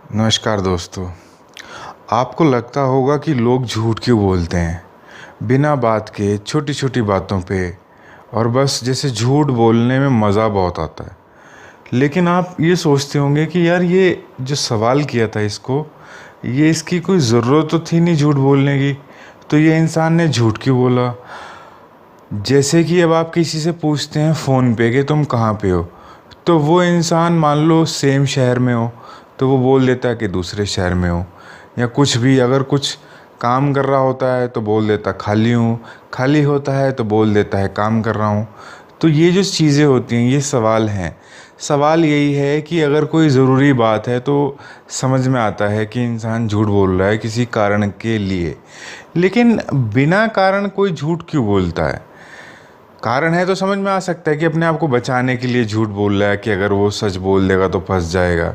नमस्कार दोस्तों। आपको लगता होगा कि लोग झूठ क्यों बोलते हैं बिना बात के, छोटी छोटी बातों पे, और बस जैसे झूठ बोलने में मज़ा बहुत आता है। लेकिन आप ये सोचते होंगे कि यार ये जो सवाल किया था इसको, ये इसकी कोई ज़रूरत तो थी नहीं झूठ बोलने की, तो ये इंसान ने झूठ क्यों बोला। जैसे कि अब आप किसी से पूछते हैं फ़ोन पे कि तुम कहाँ पे हो, तो वो इंसान मान लो सेम शहर में हो तो वो बोल देता है कि दूसरे शहर में हो। या कुछ भी, अगर कुछ काम कर रहा होता है तो बोल देता खाली हूँ, खाली होता है तो बोल देता है काम कर रहा हूँ। तो ये जो चीज़ें होती हैं ये सवाल हैं। सवाल यही है कि अगर कोई ज़रूरी बात है तो समझ में आता है कि इंसान झूठ बोल रहा है किसी कारण के लिए, लेकिन बिना कारण कोई झूठ क्यों बोलता है। कारण है तो समझ में आ सकता है कि अपने आप को बचाने के लिए झूठ बोल रहा है कि अगर वो सच बोल देगा तो फंस जाएगा।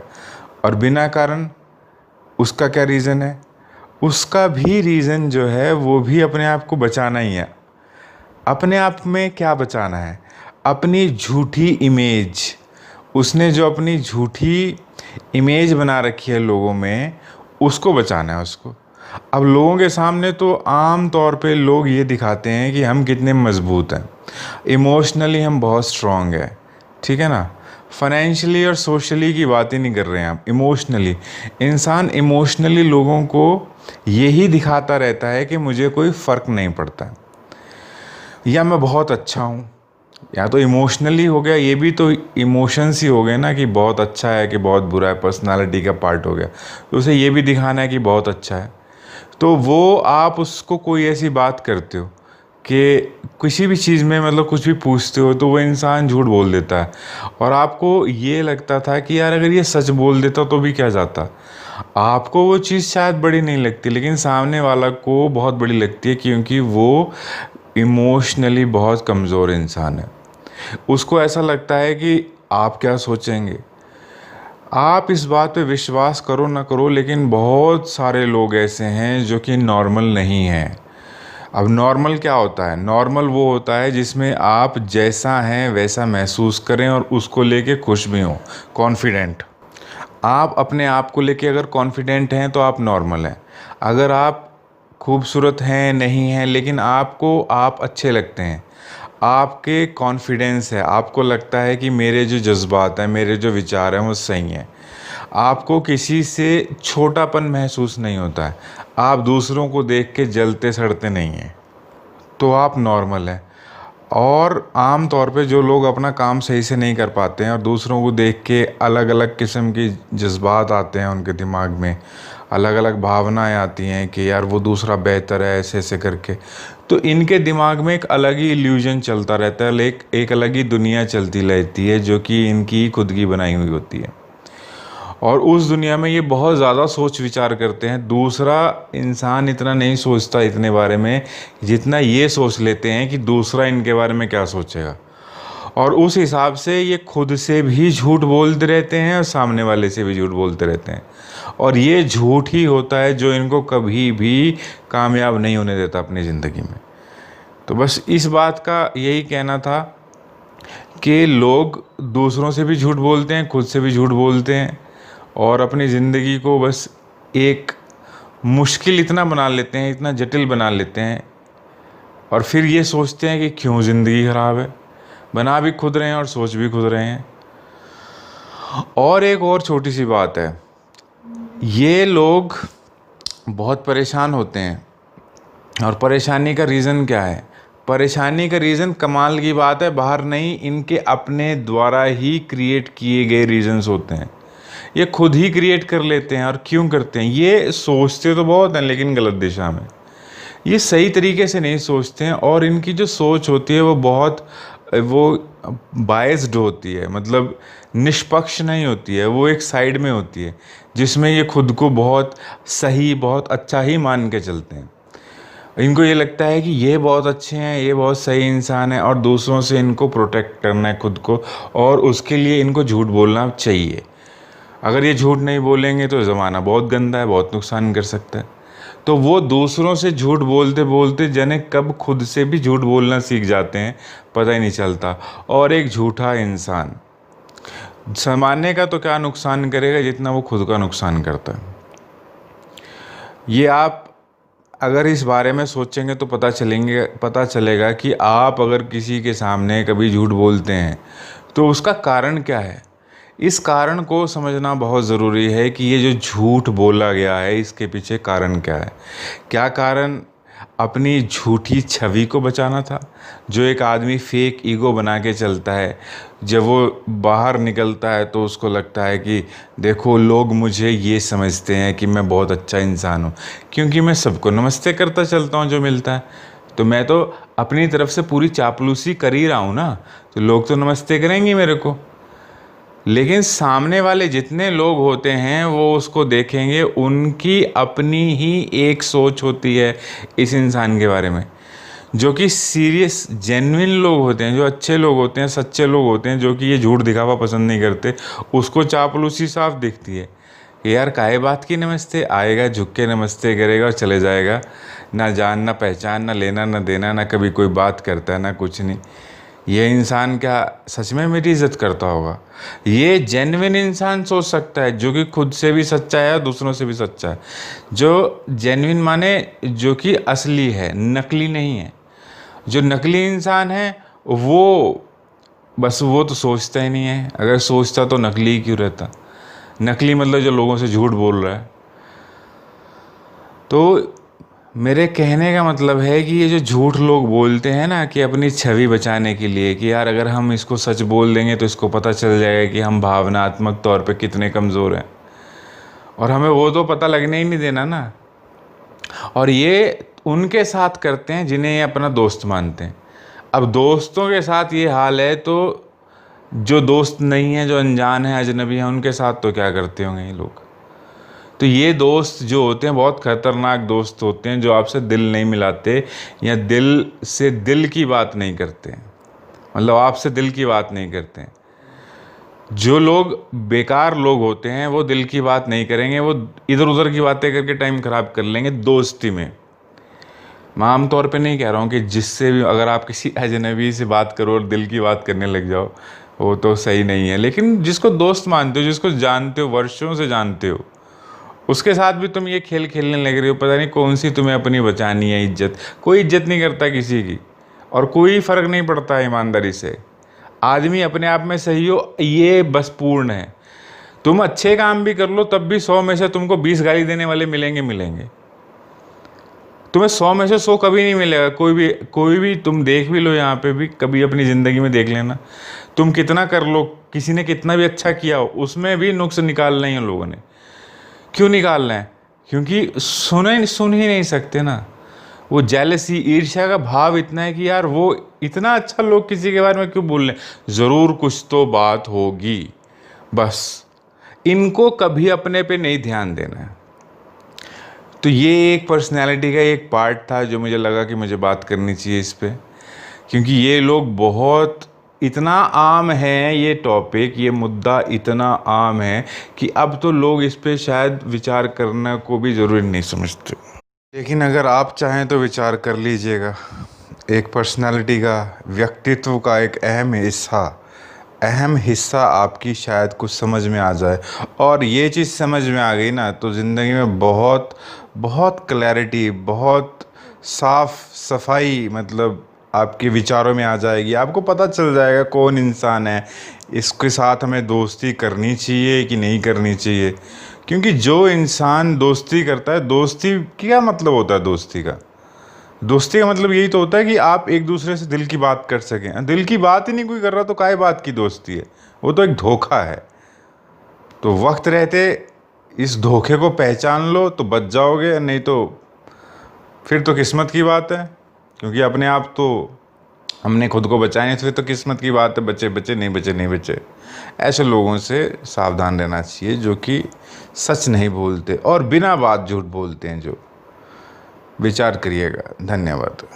और बिना कारण उसका क्या रीज़न है? उसका भी रीज़न जो है वो भी अपने आप को बचाना ही है। अपने आप में क्या बचाना है? अपनी झूठी इमेज। उसने जो अपनी झूठी इमेज बना रखी है लोगों में, उसको बचाना है उसको। अब लोगों के सामने तो आम तौर पे लोग ये दिखाते हैं कि हम कितने मज़बूत हैं, इमोशनली हम बहुत स्ट्रॉन्ग है, ठीक है ना। फाइनेंशियली और सोशली की बात ही नहीं कर रहे हैं आप, इमोशनली। इंसान इमोशनली लोगों को यही दिखाता रहता है कि मुझे कोई फ़र्क नहीं पड़ता, या मैं बहुत अच्छा हूँ। या तो इमोशनली हो गया, ये भी तो इमोशंस ही हो गए ना, कि बहुत अच्छा है कि बहुत बुरा है, पर्सनालिटी का पार्ट हो गया। तो उसे ये भी दिखाना है कि बहुत अच्छा है। तो वो आप उसको कोई ऐसी बात करते हो कि किसी भी चीज़ में, मतलब कुछ भी पूछते हो, तो वो इंसान झूठ बोल देता है। और आपको ये लगता था कि यार अगर ये सच बोल देता तो भी क्या जाता। आपको वो चीज़ शायद बड़ी नहीं लगती, लेकिन सामने वाला को बहुत बड़ी लगती है, क्योंकि वो इमोशनली बहुत कमज़ोर इंसान है। उसको ऐसा लगता है कि आप क्या सोचेंगे। आप इस बात पे विश्वास करो ना करो, लेकिन बहुत सारे लोग ऐसे हैं जो कि नॉर्मल नहीं हैं। अब नॉर्मल क्या होता है? नॉर्मल वो होता है जिसमें आप जैसा हैं वैसा महसूस करें और उसको लेके खुश भी हों, कॉन्फिडेंट। आप अपने आप को लेके अगर कॉन्फिडेंट हैं तो आप नॉर्मल हैं। अगर आप खूबसूरत हैं, नहीं हैं, लेकिन आपको आप अच्छे लगते हैं, आपके कॉन्फिडेंस है, आपको लगता है कि मेरे जो जज्बात हैं, मेरे जो विचार हैं वो सही हैं, आपको किसी से छोटापन महसूस नहीं होता है, आप दूसरों को देख के जलते सड़ते नहीं हैं, तो आप नॉर्मल हैं। और आम तौर पे जो लोग अपना काम सही से नहीं कर पाते हैं और दूसरों को देख के अलग अलग किस्म की जज्बात आते हैं उनके दिमाग में, अलग अलग भावनाएं आती हैं कि यार वो दूसरा बेहतर है, ऐसे ऐसे करके, तो इनके दिमाग में एक अलग ही इल्यूजन चलता रहता है, एक अलग ही दुनिया चलती रहती है जो कि इनकी खुद की बनाई हुई होती है। और उस दुनिया में ये बहुत ज़्यादा सोच विचार करते हैं। दूसरा इंसान इतना नहीं सोचता इतने बारे में जितना ये सोच लेते हैं कि दूसरा इनके बारे में क्या सोचेगा। और उस हिसाब से ये खुद से भी झूठ बोलते रहते हैं और सामने वाले से भी झूठ बोलते रहते हैं। और ये झूठ ही होता है जो इनको कभी भी कामयाब नहीं होने देता अपनी ज़िंदगी में। तो बस इस बात का यही कहना था कि लोग दूसरों से भी झूठ बोलते हैं, खुद से भी झूठ बोलते हैं, और अपनी ज़िंदगी को बस एक मुश्किल इतना बना लेते हैं, इतना जटिल बना लेते हैं, और फिर ये सोचते हैं कि क्यों ज़िंदगी ख़राब है। बना भी खुद रहे हैं और सोच भी खुद रहे हैं। और एक और छोटी सी बात है, ये लोग बहुत परेशान होते हैं। और परेशानी का रीज़न क्या है? परेशानी का रीज़न, कमाल की बात है, बाहर नहीं, इनके अपने द्वारा ही क्रिएट किए गए रीज़न्स होते हैं। ये खुद ही क्रिएट कर लेते हैं। और क्यों करते हैं? ये सोचते तो बहुत हैं लेकिन गलत दिशा में। ये सही तरीके से नहीं सोचते हैं, और इनकी जो सोच होती है वो बहुत वो बायस्ड होती है, मतलब निष्पक्ष नहीं होती है, वो एक साइड में होती है जिसमें ये खुद को बहुत सही, बहुत अच्छा ही मान के चलते हैं। इनको ये लगता है कि ये बहुत अच्छे हैं, ये बहुत सही इंसान है, और दूसरों से इनको प्रोटेक्ट करना है खुद को, और उसके लिए इनको झूठ बोलना चाहिए। अगर ये झूठ नहीं बोलेंगे तो ज़माना बहुत गंदा है, बहुत नुकसान कर सकता है। तो वो दूसरों से झूठ बोलते बोलते जाने कब खुद से भी झूठ बोलना सीख जाते हैं, पता ही नहीं चलता। और एक झूठा इंसान, सामान्य का तो क्या नुकसान करेगा जितना वो खुद का नुकसान करता है। ये आप अगर इस बारे में सोचेंगे तो पता चलेगा कि आप अगर किसी के सामने कभी झूठ बोलते हैं तो उसका कारण क्या है। इस कारण को समझना बहुत ज़रूरी है कि ये जो झूठ बोला गया है इसके पीछे कारण क्या है। क्या कारण अपनी झूठी छवि को बचाना था। जो एक आदमी फेक ईगो बना के चलता है, जब वो बाहर निकलता है तो उसको लगता है कि देखो लोग मुझे ये समझते हैं कि मैं बहुत अच्छा इंसान हूँ, क्योंकि मैं सबको नमस्ते करता चलता हूँ जो मिलता है। तो मैं तो अपनी तरफ से पूरी चापलूसी कर ही रहा हूँ ना, तो लोग तो नमस्ते करेंगे मेरे को। लेकिन सामने वाले जितने लोग होते हैं वो उसको देखेंगे, उनकी अपनी ही एक सोच होती है इस इंसान के बारे में। जो कि सीरियस जेन्युइन लोग होते हैं, जो अच्छे लोग होते हैं, सच्चे लोग होते हैं, जो कि ये झूठ दिखावा पसंद नहीं करते, उसको चापलूसी साफ दिखती है कि यार काहे बात की नमस्ते, आएगा झुक के नमस्ते करेगा और चले जाएगा। ना जान ना पहचान, ना लेना ना देना, ना कभी कोई बात करता है ना कुछ नहीं। ये इंसान क्या सच में मेरी इज़्ज़त करता होगा? ये जेन्युइन इंसान सोच सकता है, जो कि खुद से भी सच्चा है और दूसरों से भी सच्चा है। जो जेन्युइन माने जो कि असली है, नकली नहीं है। जो नकली इंसान है वो बस वो तो सोचता ही नहीं है। अगर सोचता तो नकली ही क्यों रहता। नकली मतलब जो लोगों से झूठ बोल रहा है। तो मेरे कहने का मतलब है कि ये जो झूठ लोग बोलते हैं ना कि अपनी छवि बचाने के लिए, कि यार अगर हम इसको सच बोल देंगे तो इसको पता चल जाएगा कि हम भावनात्मक तौर पे कितने कमज़ोर हैं, और हमें वो तो पता लगने ही नहीं देना ना। और ये उनके साथ करते हैं जिन्हें ये अपना दोस्त मानते हैं। अब दोस्तों के साथ ये हाल है तो जो दोस्त नहीं है, जो अनजान है, अजनबी हैं, उनके साथ तो क्या करते होंगे ये लोग। तो ये दोस्त जो होते हैं बहुत खतरनाक दोस्त होते हैं, जो आपसे दिल नहीं मिलाते या दिल से दिल की बात नहीं करते, मतलब आपसे दिल की बात नहीं करते हैं। जो लोग बेकार लोग होते हैं वो दिल की बात नहीं करेंगे, वो इधर उधर की बातें करके टाइम ख़राब कर लेंगे दोस्ती में। मैं आम तौर पे नहीं कह रहा हूँ कि जिससे भी अगर आप किसी अजनबी से बात करो और दिल की बात करने लग जाओ, वो तो सही नहीं है। लेकिन जिसको दोस्त मानते हो, जिसको जानते हो, वर्षों से जानते हो, उसके साथ भी तुम ये खेल खेलने लग रहे हो। पता नहीं कौन सी तुम्हें अपनी बचानी है इज्जत। कोई इज्जत नहीं करता किसी की, और कोई फ़र्क नहीं पड़ता है ईमानदारी से। आदमी अपने आप में सही हो ये बस पूर्ण है। तुम अच्छे काम भी कर लो तब भी 100 में से तुमको 20 गाली देने वाले मिलेंगे। तुम्हें 100 में से 100 कभी नहीं मिलेगा। कोई भी तुम देख भी लो, यहाँ पे भी कभी अपनी ज़िंदगी में देख लेना, तुम कितना कर लो, किसी ने कितना भी अच्छा किया हो, उसमें भी नुक्स निकालना ही है लोगों ने। क्यों निकालना है? क्योंकि सुन ही नहीं सकते ना। वो जेलसी, ईर्ष्या का भाव इतना है कि यार वो इतना अच्छा लोग किसी के बारे में क्यों बोल रहे हैं, ज़रूर कुछ तो बात होगी। बस इनको कभी अपने पे नहीं ध्यान देना है। तो ये एक पर्सनैलिटी का एक पार्ट था जो मुझे लगा कि मुझे बात करनी चाहिए इस पे, क्योंकि ये लोग बहुत इतना आम है, ये टॉपिक, ये मुद्दा इतना आम है कि अब तो लोग इस पे शायद विचार करना को भी ज़रूरी नहीं समझते। लेकिन अगर आप चाहें तो विचार कर लीजिएगा। एक पर्सनालिटी का, व्यक्तित्व का एक अहम हिस्सा आपकी शायद कुछ समझ में आ जाए, और ये चीज़ समझ में आ गई ना तो ज़िंदगी में बहुत बहुत क्लैरिटी, बहुत साफ सफाई, मतलब आपके विचारों में आ जाएगी। आपको पता चल जाएगा कौन इंसान है, इसके साथ हमें दोस्ती करनी चाहिए कि नहीं करनी चाहिए। क्योंकि जो इंसान दोस्ती करता है, दोस्ती क्या मतलब होता है? दोस्ती का मतलब यही तो होता है कि आप एक दूसरे से दिल की बात कर सकें। दिल की बात ही नहीं कोई कर रहा तो काहे बात की दोस्ती है? वो तो एक धोखा है। तो वक्त रहते इस धोखे को पहचान लो तो बच जाओगे, नहीं तो फिर तो किस्मत की बात है। क्योंकि अपने आप तो हमने खुद को बचाया नहीं, तो फिर तो किस्मत की बात है, बचे बचे, नहीं बचे नहीं बचे। ऐसे लोगों से सावधान रहना चाहिए जो कि सच नहीं बोलते और बिना बात झूठ बोलते हैं। जो विचार करिएगा। धन्यवाद।